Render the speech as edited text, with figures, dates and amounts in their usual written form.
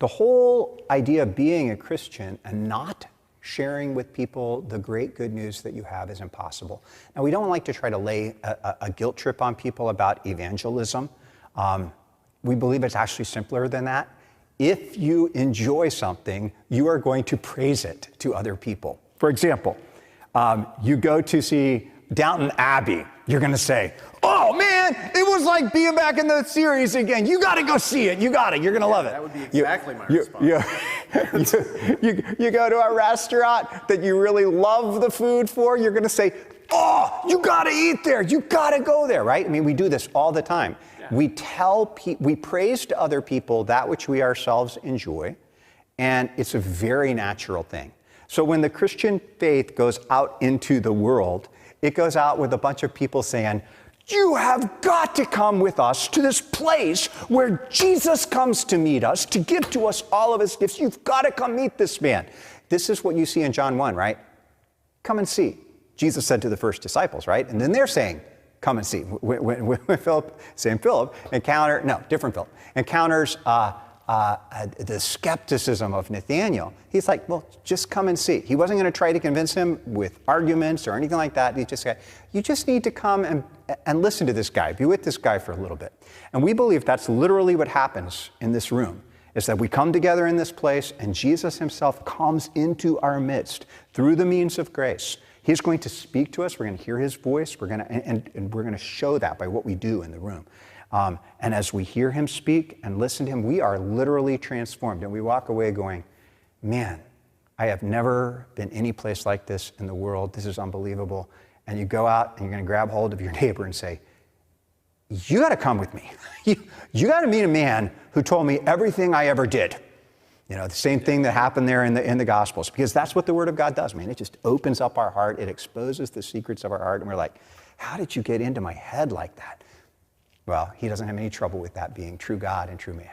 The whole idea of being a Christian and not sharing with people the great good news that you have is impossible. Now, we don't like to try to lay a guilt trip on people about evangelism. We believe it's actually simpler than that. If you enjoy something, you are going to praise it to other people. For example, you go to see Downton Abbey. You're going to say, oh man, it was like being back in the series again. You got to go see it. You got it. You're going to love it. That would be exactly my response. You go to a restaurant that you really love the food for. You're going to say, oh, you got to eat there. You got to go there, right? I mean, we do this all the time. Yeah. We praise to other people that which we ourselves enjoy, and it's a very natural thing. So when the Christian faith goes out into the world, it goes out with a bunch of people saying, you have got to come with us to this place where Jesus comes to meet us, to give to us all of his gifts. You've got to come meet this man. This is what you see in John 1, right? Come and see. Jesus said to the first disciples, right? And then they're saying, come and see. When Philip, same Philip, different Philip, encounters the skepticism of Nathanael, he's like, well, just come and see. He wasn't going to try to convince him with arguments or anything like that. He just said, you just need to come and listen to this guy, be with this guy for a little bit. And we believe that's literally what happens in this room, is that we come together in this place and Jesus himself comes into our midst through the means of grace. He's going to speak to us. We're going to hear his voice. We're going to, and we're going to show that by what we do in the room. And as we hear him speak and listen to him, we are literally transformed. And we walk away going, man, I have never been any place like this in the world. This is unbelievable. And you go out and you're going to grab hold of your neighbor and say, you got to come with me. You got to meet a man who told me everything I ever did. You know, the same thing that happened there in the Gospels, because that's what the Word of God does, man. It just opens up our heart. It exposes the secrets of our heart. And we're like, how did you get into my head like that? Well, he doesn't have any trouble with that being true God and true man.